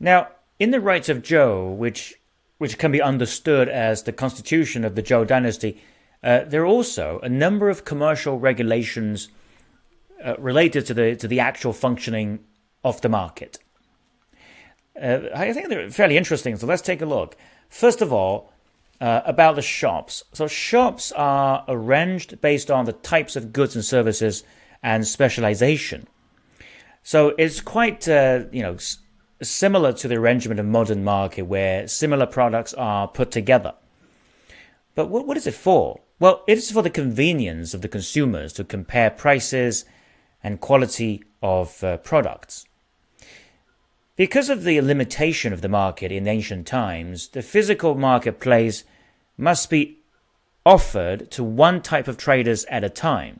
Now, in the rights of Zhou, which can be understood as the constitution of the Zhou dynasty, there are also a number of commercial regulations related to the actual functioning of the market. I think they're fairly interesting, so let's take a look. First of all, about the shops. So shops are arranged based on the types of goods and services and specialization. So it's quite, similar to the arrangement of modern market where similar products are put together. But what is it for? Well, it is for the convenience of the consumers to compare prices and quality of products. Because of the limitation of the market in ancient times, the physical marketplace must be offered to one type of traders at a time.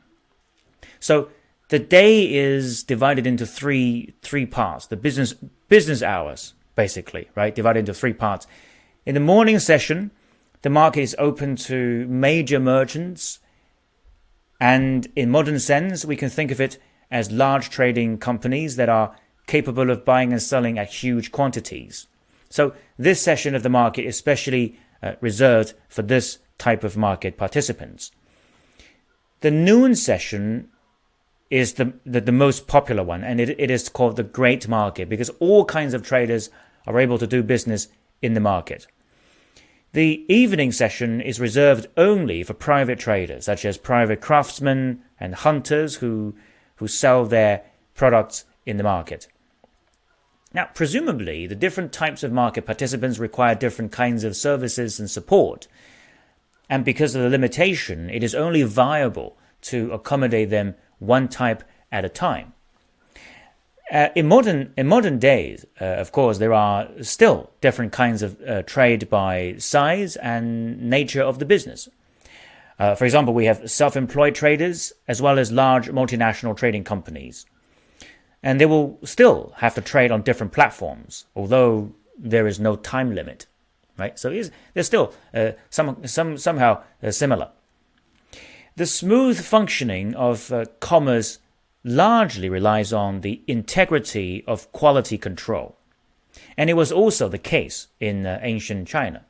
So the day is divided into three parts. The business hours, basically, right? Divided into three parts. In the morning session, the market is open to major merchants, and in modern sense, we can think of it as large trading companies that are capable of buying and selling at huge quantities. So this session of the market is especially reserved for this type of market participants. The noon session is the most popular one, and it is called the great market because all kinds of traders are able to do business in the market. The evening session is reserved only for private traders, such as private craftsmen and hunters who sell their products in the market. Now, presumably, the different types of market participants require different kinds of services and support. And because of the limitation, it is only viable to accommodate them one type at a time. In modern days, of course, there are still different kinds of trade by size and nature of the business. For example, we have self-employed traders as well as large multinational trading companies. And they will still have to trade on different platforms, although there is no time limit, right? So they're still somehow similar. The smooth functioning of commerce largely relies on the integrity of quality control, and it was also the case in ancient China.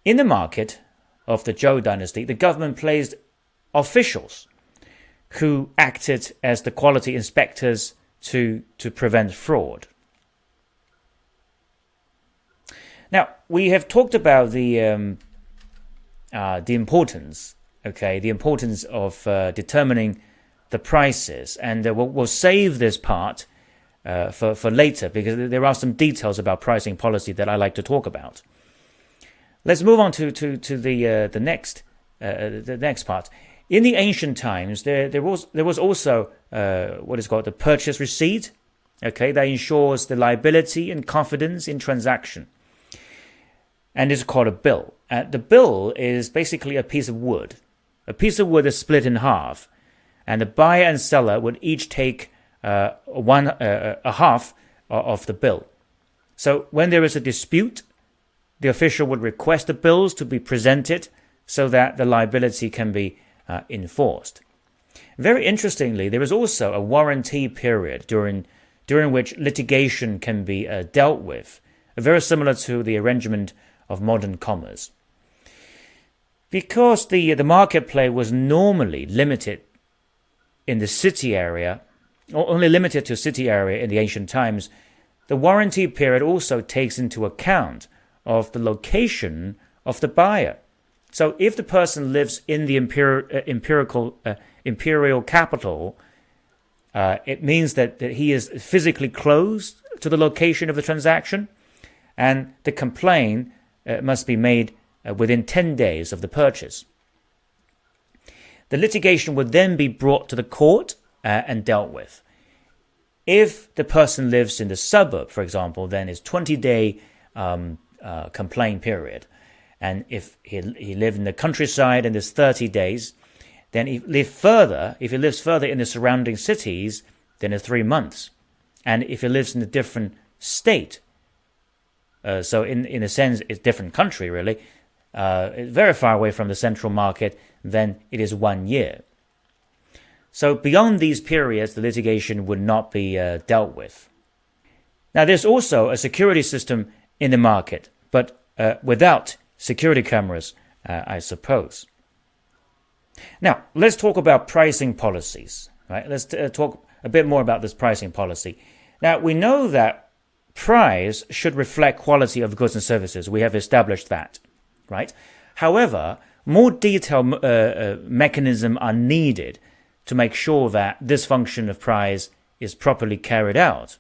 In the market of the Zhou dynasty, the government placed officials who acted as the quality inspectors to prevent fraud. Now, we have talked about the importance, the importance of determining the prices, and we'll save this part for later because there are some details about pricing policy that I like to talk about. Let's move on to the next part. In the ancient times, there was also what is called the purchase receipt, that ensures the liability and confidence in transaction, and it's called a bill. The bill is basically a piece of wood. A piece of wood is split in half, and the buyer and seller would each take a half of the bill. So when there is a dispute, the official would request the bills to be presented so that the liability can be enforced. Very interestingly, there is also a warranty period during which litigation can be dealt with, very similar to the arrangement of modern commerce. Because the marketplace was normally limited in the city area, or only limited to city area in the ancient times, the warranty period also takes into account of the location of the buyer. So if the person lives in the imperial capital, it means that he is physically close to the location of the transaction, and the complaint must be made within 10 days of the purchase. The litigation would then be brought to the court and dealt with. If the person lives in the suburb, for example, then it's 20-day complaint period. And if he lives in the countryside and there's 30 days, then if he lives further in the surrounding cities, then it's 3 months. And if he lives in a different state, so in a sense, it's a different country, really, very far away from the central market, then it is 1 year. So beyond these periods, the litigation would not be dealt with. Now, there's also a security system in the market, but without security cameras, I suppose. Now, let's talk about pricing policies. Right? Let's talk a bit more about this pricing policy. Now, we know that price should reflect quality of goods and services. We have established that, right? However, more detailed mechanisms are needed to make sure that this function of price is properly carried out.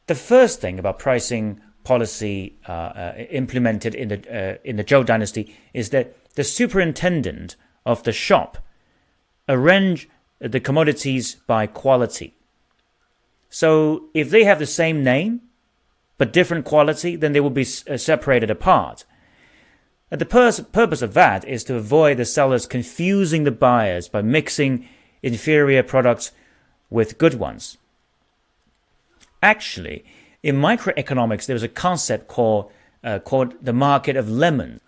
The first thing about pricing policy implemented in the Zhou dynasty is that the superintendent of the shop arrange the commodities by quality. So if they have the same name but different quality, then they will be separated apart. And the purpose of that is to avoid the sellers confusing the buyers by mixing inferior products with good ones. Actually, in microeconomics, there's a concept called the market of lemons.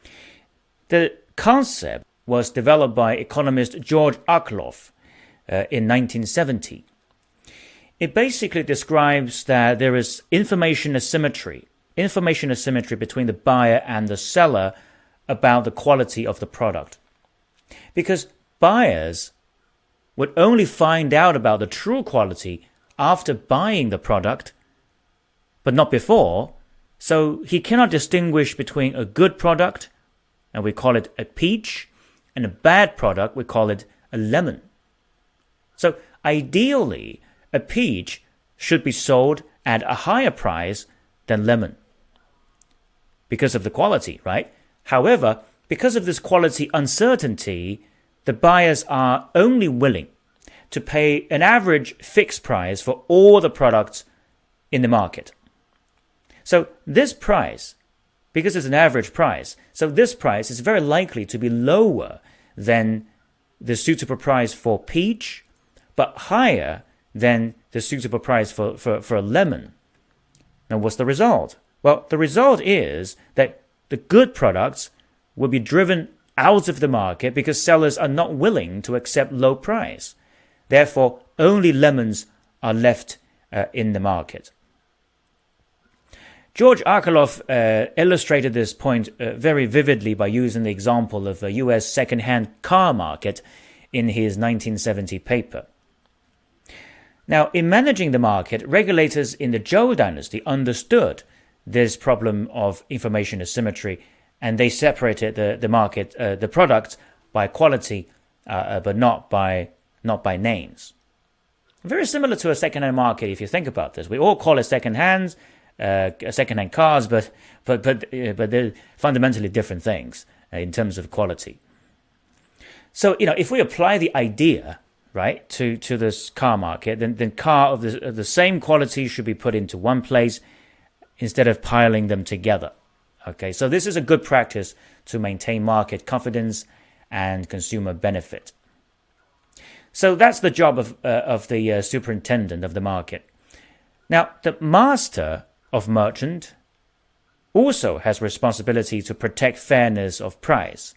The concept was developed by economist George Akerlof in 1970. It basically describes that there is information asymmetry between the buyer and the seller about the quality of the product. Because buyers would only find out about the true quality after buying the product, but not before, so he cannot distinguish between a good product, and we call it a peach, and a bad product, we call it a lemon. So ideally, a peach should be sold at a higher price than lemon because of the quality, right? However, because of this quality uncertainty, the buyers are only willing to pay an average fixed price for all the products in the market. So this price, because it's an average price, so this price is very likely to be lower than the suitable price for peach, but higher than the suitable price for a lemon. Now, what's the result? Well, the result is that the good products will be driven out of the market because sellers are not willing to accept low price. Therefore, only lemons are left in the market. George Akerlof illustrated this point very vividly by using the example of a US second-hand car market in his 1970 paper. Now, in managing the market, regulators in the Zhou dynasty understood this problem of information asymmetry, and they separated the market, the products by quality, but not by names. Very similar to a second-hand market, if you think about this. We all call it second-hand cars, but they're fundamentally different things in terms of quality. So, if we apply the idea, right, to this car market, then car of the same quality should be put into one place instead of piling them together. Okay, so this is a good practice to maintain market confidence and consumer benefit. So that's the job of the superintendent of the market. Now, the master of merchant also has responsibility to protect fairness of price.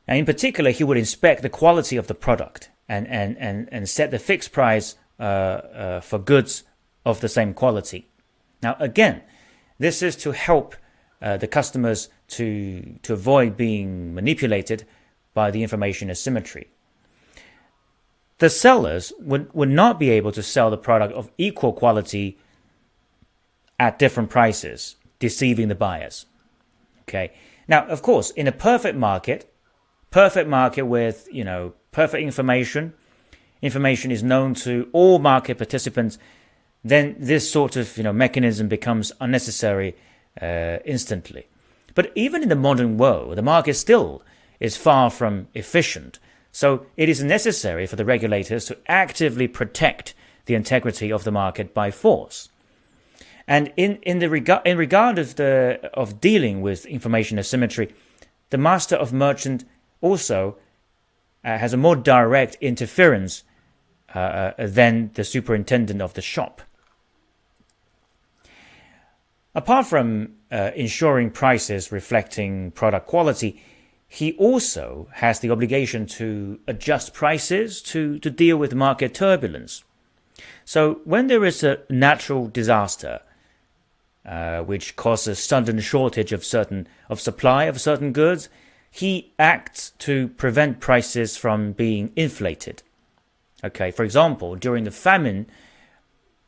And in particular, he would inspect the quality of the product and set the fixed price for goods of the same quality. Now, again, this is to help the customers to avoid being manipulated by the information asymmetry. The sellers would not be able to sell the product of equal quality at different prices, deceiving the buyers. Okay. Now, of course, in a perfect market with, perfect information is known to all market participants, then this sort of, mechanism becomes unnecessary instantly. But even in the modern world, the market still is far from efficient. So it is necessary for the regulators to actively protect the integrity of the market by force. And in regard of dealing with information asymmetry, the master of merchant also has a more direct interference than the superintendent of the shop. Apart from ensuring prices reflecting product quality, he also has the obligation to adjust prices to deal with market turbulence. So when there is a natural disaster, which causes sudden shortage of supply of certain goods, he acts to prevent prices from being inflated. Okay, for example, during the famine,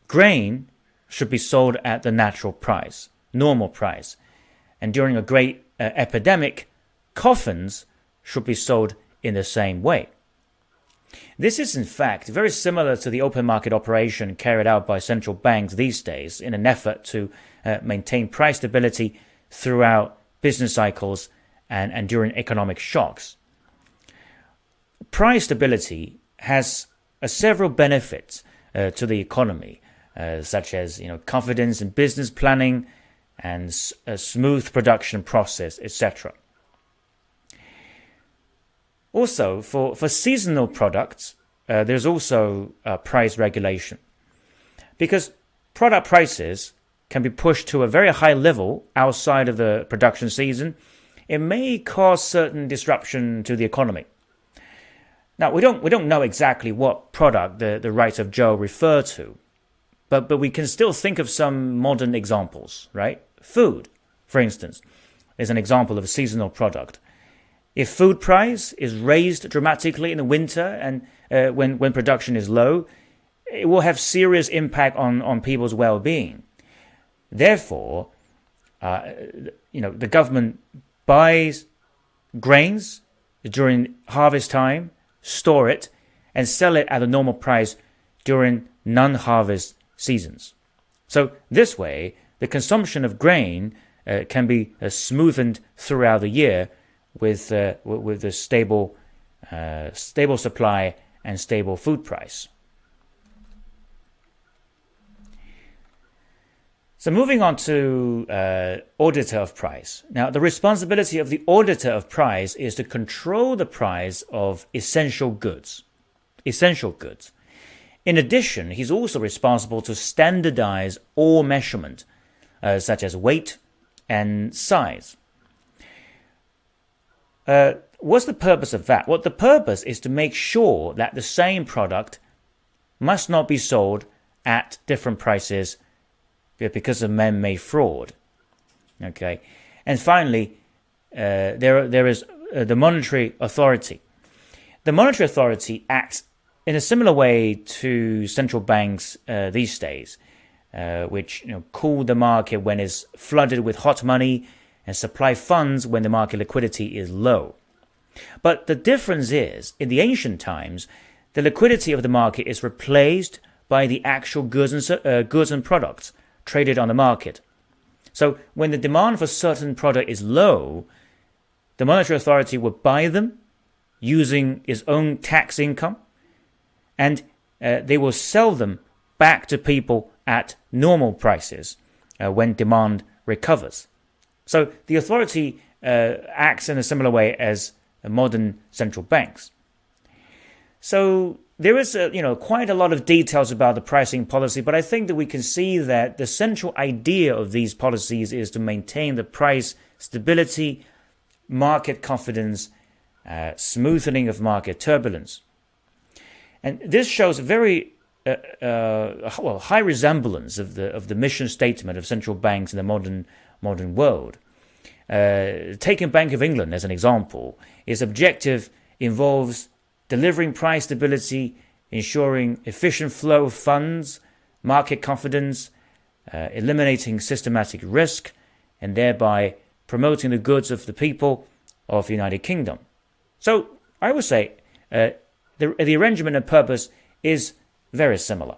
grain should be sold at the natural price, normal price. And during a great epidemic, coffins should be sold in the same way. This is in fact very similar to the open market operation carried out by central banks these days in an effort to maintain price stability throughout business cycles and during economic shocks. Price stability has several benefits to the economy, such as confidence in business planning and a smooth production process, etc. Also, for seasonal products, there's also price regulation. Because product prices can be pushed to a very high level outside of the production season, it may cause certain disruption to the economy. Now, we don't know exactly what product the rights of Zhou refer to, but we can still think of some modern examples, right? Food, for instance, is an example of a seasonal product. If food price is raised dramatically in the winter and when production is low, it will have serious impact on people's well-being. Therefore, the government buys grains during harvest time, store it, and sell it at a normal price during non-harvest seasons. So this way, the consumption of grain can be smoothened throughout the year with a stable supply and stable food price. So moving on to Auditor of Price. Now, the responsibility of the Auditor of Price is to control the price of essential goods. In addition, he's also responsible to standardize all measurement, such as weight and size. What's the purpose of that? Well, the purpose is to make sure that the same product must not be sold at different prices because of man-made fraud. Okay, and finally, there is the monetary authority. The monetary authority acts in a similar way to central banks these days, which cool the market when it's flooded with hot money and supply funds when the market liquidity is low. But the difference is, in the ancient times, the liquidity of the market is replaced by the actual goods and products traded on the market. So when the demand for certain product is low, the monetary authority will buy them using its own tax income, and they will sell them back to people at normal prices when demand recovers. So the authority acts in a similar way as modern central banks. So there is quite a lot of details about the pricing policy, but I think that we can see that the central idea of these policies is to maintain the price stability, market confidence, smoothing of market turbulence. And this shows a very high resemblance of the mission statement of central banks in the modern world. Taking Bank of England as an example, its objective involves delivering price stability, ensuring efficient flow of funds, market confidence, eliminating systematic risk, and thereby promoting the goods of the people of the United Kingdom. So I would say the arrangement and purpose is very similar.